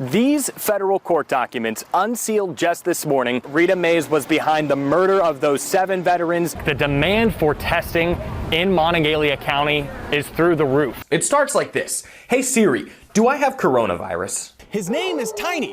These federal court documents, unsealed just this morning, Rita Mays was behind the murder of those 7 veterans. The demand for testing in Monongalia County is through the roof. It starts like this. Hey Siri, do I have coronavirus? His name is Tiny.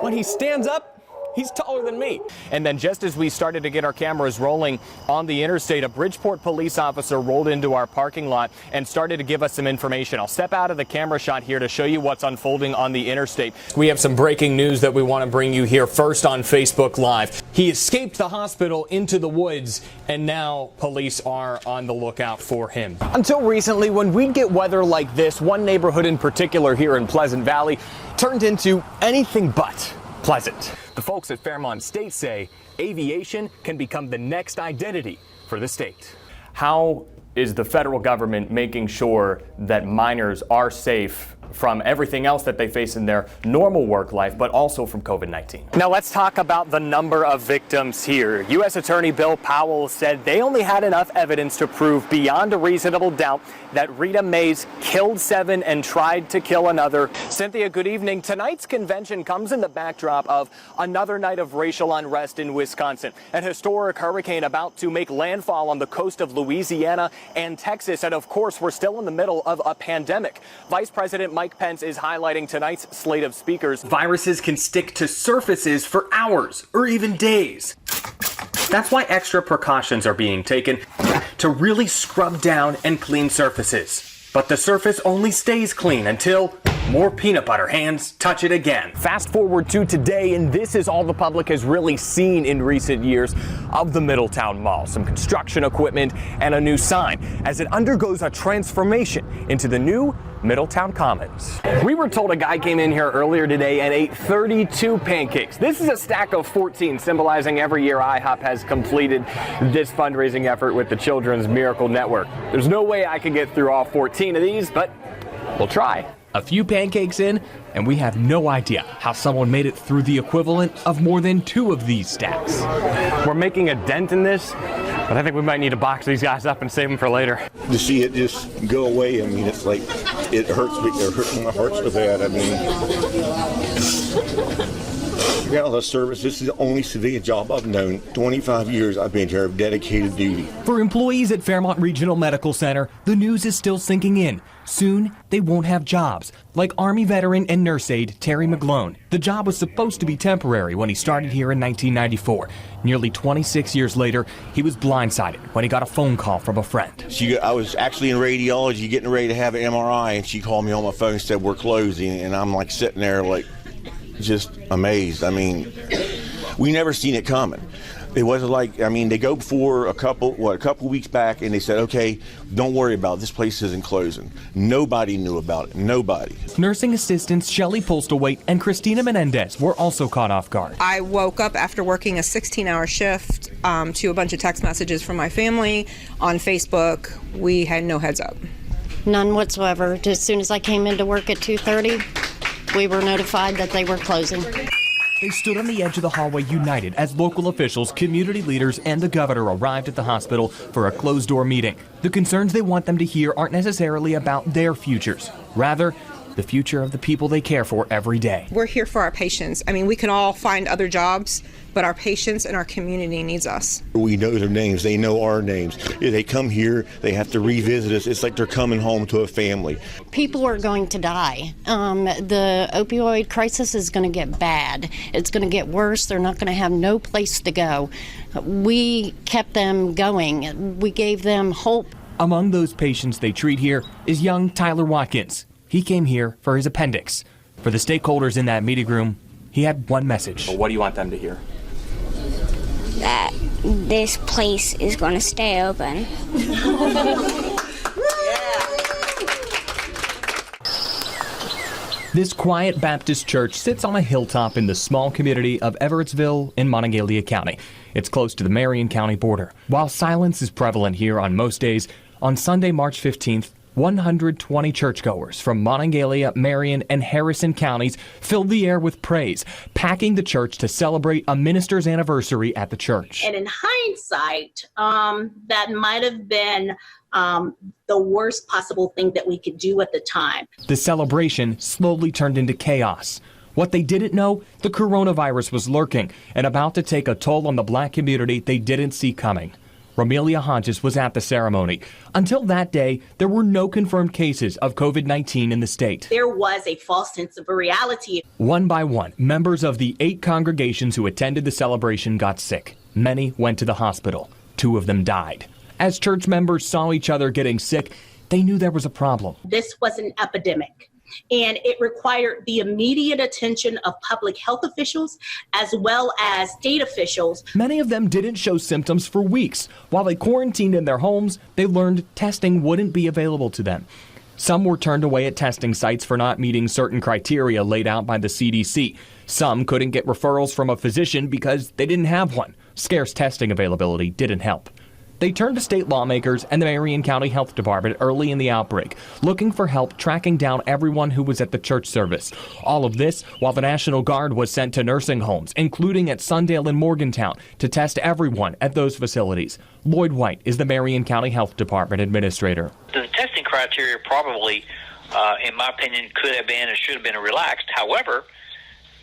When he stands up, he's taller than me. And then just as we started to get our cameras rolling on the interstate, a Bridgeport police officer rolled into our parking lot and started to give us some information. I'll step out of the camera shot here to show you what's unfolding on the interstate. We have some breaking news that we want to bring you here first on Facebook Live. He escaped the hospital into the woods, and now police are on the lookout for him. Until recently, when we'd get weather like this, one neighborhood in particular here in Pleasant Valley turned into anything but pleasant. The folks at Fairmont State say aviation can become the next identity for the state. How is the federal government making sure that minors are safe from everything else that they face in their normal work life, but also from COVID-19? Now let's talk about the number of victims here. U.S. Attorney Bill Powell said they only had enough evidence to prove beyond a reasonable doubt that Rita Mays killed 7 and tried to kill another. Cynthia, good evening. Tonight's convention comes in the backdrop of another night of racial unrest in Wisconsin. An historic hurricane about to make landfall on the coast of Louisiana and Texas. And of course, we're still in the middle of a pandemic. Vice President Mike Pence is highlighting tonight's slate of speakers. Viruses can stick to surfaces for hours or even days. That's why extra precautions are being taken to really scrub down and clean surfaces. But the surface only stays clean until more peanut butter hands touch it again. Fast forward to today, and this is all the public has really seen in recent years of the Middletown Mall. Some construction equipment and a new sign as it undergoes a transformation into the new Middletown Commons. We were told a guy came in here earlier today and ate 32 pancakes. This is a stack of 14, symbolizing every year IHOP has completed this fundraising effort with the Children's Miracle Network. There's no way I could get through all 14 of these, but we'll try. A few pancakes in, and we have no idea how someone made it through the equivalent of more than 2 of these stacks. We're making a dent in this, but I think we might need to box these guys up and save them for later. To see it just go away, I mean, it's like, it hurts my heart so bad. I mean, regardless of service, this is the only civilian job I've known. 25 years I've been here of dedicated duty. For employees at Fairmont Regional Medical Center, the news is still sinking in. Soon, they won't have jobs, like Army veteran and nurse aide Terry McGlone. The job was supposed to be temporary when he started here in 1994. Nearly 26 years later, he was blindsided when he got a phone call from a friend. I was actually in radiology getting ready to have an MRI, and she called me on my phone and said, "We're closing," and I'm like sitting there like just amazed. I mean, we never seen it coming. It wasn't like, I mean, they go before a couple weeks back, and they said, okay, don't worry about it. This place isn't closing. Nobody knew about it. Nobody. Nursing assistants Shelley Postlewaite and Christina Menendez were also caught off guard. I woke up after working a 16-hour shift to a bunch of text messages from my family on Facebook. We had no heads up. None whatsoever. As soon as I came into work at 2:30, we were notified that they were closing. They stood on the edge of the hallway united as local officials, community leaders, and the governor arrived at the hospital for a closed-door meeting. The concerns they want them to hear aren't necessarily about their futures. Rather, the future of the people they care for every day. We're here for our patients. I mean, we can all find other jobs, but our patients and our community needs us. We know their names. They know our names. If they come here, they have to revisit us. It's like they're coming home to a family. People are going to die. The opioid crisis is going to get bad. It's going to get worse. They're not going to have no place to go. We kept them going. We gave them hope. Among those patients they treat here is young Tyler Watkins. He came here for his appendix. For the stakeholders in that meeting room, he had one message. Well, what do you want them to hear? That this place is going to stay open. This quiet Baptist church sits on a hilltop in the small community of Everettsville in Monongalia County. It's close to the Marion County border. While silence is prevalent here on most days, on Sunday, March 15th, 120 churchgoers from Monongalia, Marion, and Harrison counties filled the air with praise, packing the church to celebrate a minister's anniversary at the church. And in hindsight, that might have been the worst possible thing that we could do at the time. The celebration slowly turned into chaos. What they didn't know, the coronavirus was lurking and about to take a toll on the black community they didn't see coming. Romelia Hodges was at the ceremony. Until that day, there were no confirmed cases of COVID-19 in the state. There was a false sense of reality. One by one, members of the 8 congregations who attended the celebration got sick. Many went to the hospital. 2 of them died. As church members saw each other getting sick, they knew there was a problem. This was an epidemic, and it required the immediate attention of public health officials as well as state officials. Many of them didn't show symptoms for weeks. While they quarantined in their homes, they learned testing wouldn't be available to them. Some were turned away at testing sites for not meeting certain criteria laid out by the CDC. Some couldn't get referrals from a physician because they didn't have one. Scarce testing availability didn't help. They turned to state lawmakers and the Marion County Health Department early in the outbreak, looking for help tracking down everyone who was at the church service. All of this while the National Guard was sent to nursing homes, including at Sundale and Morgantown, to test everyone at those facilities. Lloyd White is the Marion County Health Department administrator. The testing criteria probably, in my opinion, could have been and should have been relaxed. However,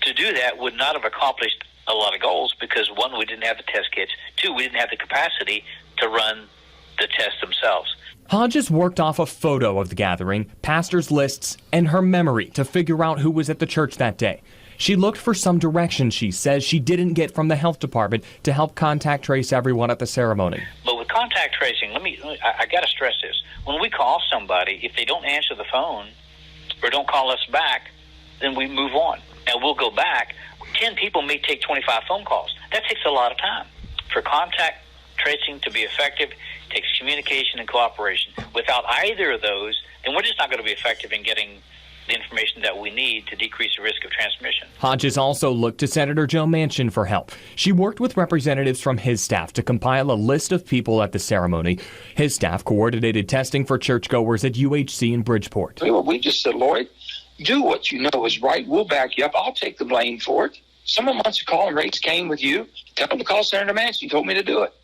to do that would not have accomplished a lot of goals because, 1, we didn't have the test kits. 2, we didn't have the capacity to run the tests themselves. Hodges worked off a photo of the gathering, pastors' lists, and her memory to figure out who was at the church that day. She looked for some direction she says she didn't get from the health department to help contact trace everyone at the ceremony. But with contact tracing, I got to stress this. When we call somebody, if they don't answer the phone or don't call us back, then we move on. And we'll go back. 10 people may take 25 phone calls. That takes a lot of time. For contact tracing to be effective, it takes communication and cooperation. Without either of those, then we're just not going to be effective in getting the information that we need to decrease the risk of transmission. Hodges also looked to Senator Joe Manchin for help. She worked with representatives from his staff to compile a list of people at the ceremony. His staff coordinated testing for churchgoers at UHC in Bridgeport. We just said, Lloyd, do what you know is right. We'll back you up. I'll take the blame for it. Someone wants to call and raise Cain with you. Tell them to call Senator Manchin. He told me to do it.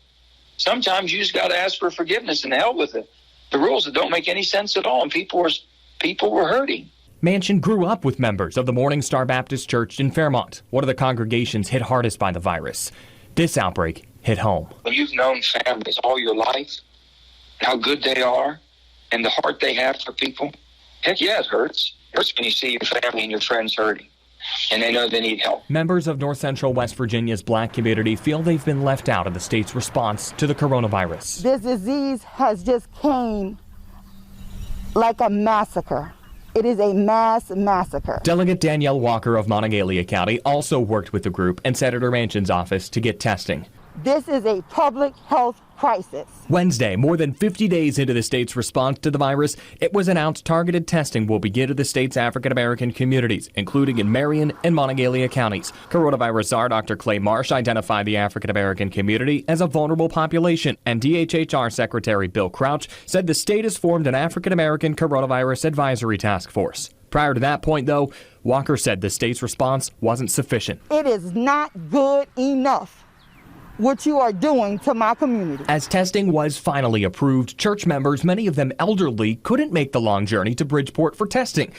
Sometimes you just got to ask for forgiveness and hell with it. The rules that don't make any sense at all, and people were hurting. Manchin grew up with members of the Morning Star Baptist Church in Fairmont, one of the congregations hit hardest by the virus. This outbreak hit home. When you've known families all your life, how good they are, and the heart they have for people, heck yeah, it hurts. It hurts when you see your family and your friends hurting, and they know they need help. Members of North Central West Virginia's black community feel they've been left out of the state's response to the coronavirus. This disease has just came like a massacre. It is a mass massacre. Delegate Danielle Walker of Monongalia County also worked with the group and Senator Manchin's office to get testing. This is a public health crisis. Wednesday, more than 50 days into the state's response to the virus, it was announced targeted testing will begin to the state's African-American communities, including in Marion and Monongalia counties. Coronavirus czar Dr. Clay Marsh identified the African-American community as a vulnerable population, and DHHR Secretary Bill Crouch said the state has formed an African-American coronavirus advisory task force. Prior to that point, though, Walker said the state's response wasn't sufficient. It is not good enough what you are doing to my community. As testing was finally approved, church members, many of them elderly, couldn't make the long journey to Bridgeport for testing.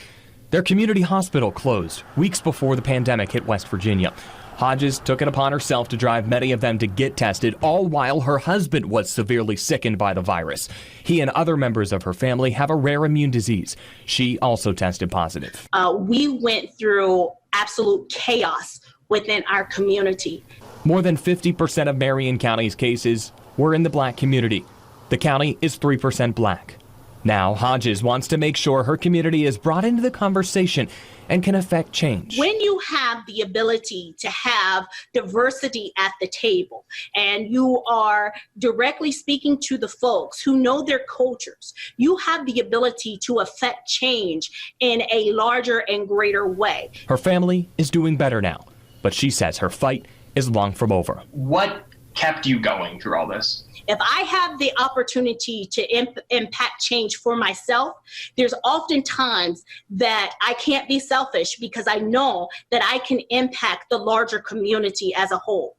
Their community hospital closed weeks before the pandemic hit West Virginia. Hodges took it upon herself to drive many of them to get tested, all while her husband was severely sickened by the virus. He and other members of her family have a rare immune disease. She also tested positive. We went through absolute chaos within our community. More than 50% of Marion County's cases were in the black community. The county is 3% black. Now, Hodges wants to make sure her community is brought into the conversation and can affect change. When you have the ability to have diversity at the table and you are directly speaking to the folks who know their cultures, you have the ability to affect change in a larger and greater way. Her family is doing better now, but she says her fight is long from over. What kept you going through all this? If I have the opportunity to impact change for myself, there's often times that I can't be selfish because I know that I can impact the larger community as a whole.